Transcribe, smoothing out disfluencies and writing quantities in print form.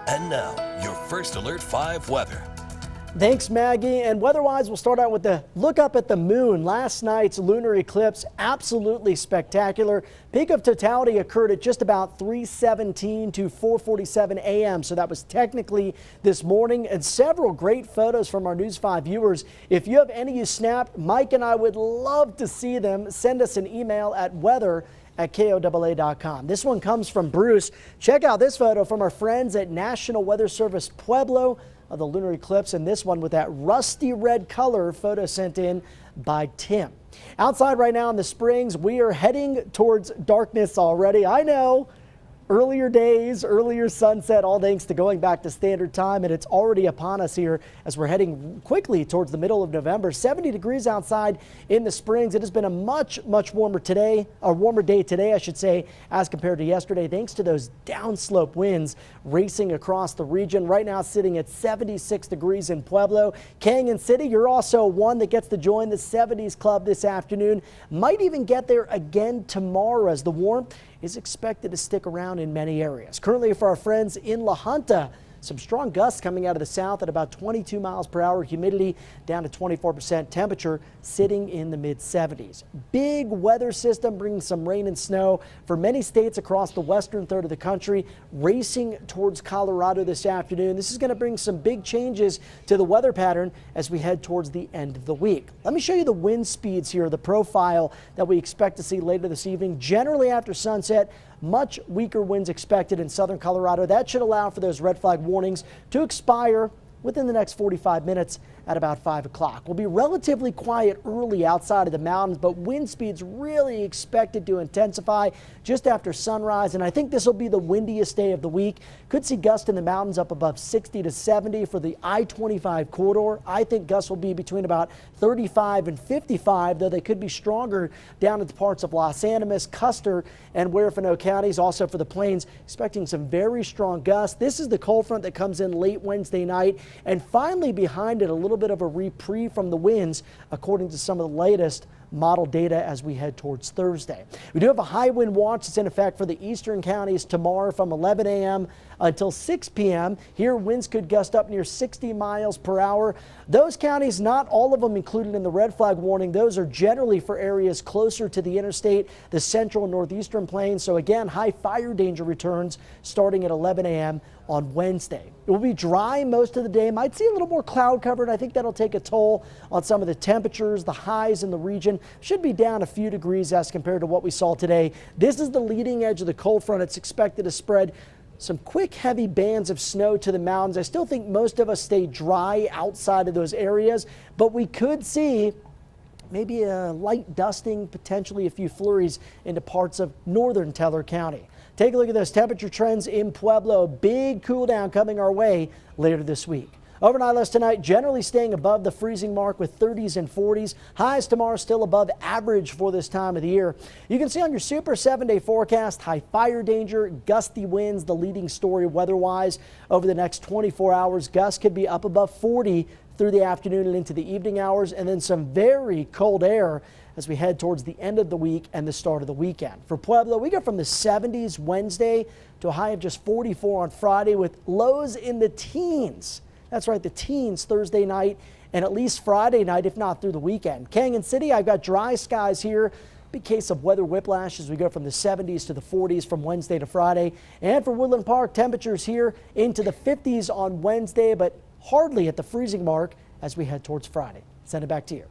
And now, your First Alert 5 weather. Thanks, Maggie. And weather-wise, we'll start out with the look up at the moon. Last night's lunar eclipse, absolutely spectacular. Peak of totality occurred at just about 3:17 to 4:47 a.m. So that was technically this morning, and several great photos from our News 5 viewers. If you have any you snapped, Mike and I would love to see them. Send us an email at weather@KOAA.com. This one comes from Bruce. Check out this photo from our friends at National Weather Service Pueblo of the lunar eclipse, and this one with that rusty red color. Photo sent in by Tim. Outside right now in the Springs, we are heading towards darkness already. I know. Earlier days, earlier sunset, all thanks to going back to standard time, and it's already upon us here as we're heading quickly towards the middle of November. 70 degrees outside in the Springs. It has been a much warmer today, a warmer day today, I should say, as compared to yesterday, thanks to those downslope winds racing across the region. Right now sitting at 76 degrees in Pueblo. Canyon City, you're also one that gets to join the 70s club this afternoon. Might even get there again tomorrow as the warmth is expected to stick around in many areas. Currently for our friends in La Junta, some strong gusts coming out of the south at about 22 miles per hour, humidity down to 24%, temperature sitting in the mid-70s. Big weather system bringing some rain and snow for many states across the western third of the country, racing towards Colorado this afternoon. This is going to bring some big changes to the weather pattern as we head towards the end of the week. Let me show you the wind speeds here, the profile that we expect to see later this evening. Generally after sunset, much weaker winds expected in southern Colorado. That should allow for those red flag warnings to expire within the next 45 minutes at about 5 o'clock. We'll be relatively quiet early outside of the mountains, but wind speeds really expected to intensify just after sunrise, and I think this will be the windiest day of the week. Could see gusts in the mountains up above 60 to 70 for the I-25 corridor. I think gusts will be between about 35 and 55, though they could be stronger down at the parts of Los Animas, Custer, and Huerfano counties. Also for the plains, expecting some very strong gusts. This is the cold front that comes in late Wednesday night, and finally behind it, a little bit of a reprieve from the winds, according to some of the latest model data as we head towards Thursday. We do have a high wind watch that's in effect for the eastern counties tomorrow from 11 a.m. until 6 p.m. Here, winds could gust up near 60 miles per hour. Those counties, not all of them included in the red flag warning. Those are generally for areas closer to the interstate, the central and northeastern plains. So again, high fire danger returns starting at 11 a.m. on Wednesday. It will be dry most of the day. Might see a little more cloud covered. I think that'll take a toll on some of the temperatures. The highs in the region should be down a few degrees as compared to what we saw today. This is the leading edge of the cold front. It's expected to spread some quick, heavy bands of snow to the mountains. I still think most of us stay dry outside of those areas, but we could see maybe a light dusting, potentially a few flurries into parts of northern Teller County. Take a look at those temperature trends in Pueblo. Big cool down coming our way later this week. Overnight lows tonight generally staying above the freezing mark with 30s and 40s. Highs tomorrow still above average for this time of the year. You can see on your Super 7-day forecast, high fire danger, gusty winds, the leading story weather-wise. Over the next 24 hours, gusts could be up above 40 through the afternoon and into the evening hours, and then some very cold air as we head towards the end of the week and the start of the weekend. For Pueblo, we go from the 70s Wednesday to a high of just 44 on Friday with lows in the teens. That's right, the teens Thursday night and at least Friday night, if not through the weekend. Canyon City, I've got dry skies here. Big case of weather whiplash as we go from the 70s to the 40s from Wednesday to Friday. And for Woodland Park, temperatures here into the 50s on Wednesday, but hardly at the freezing mark as we head towards Friday. Send it back to you.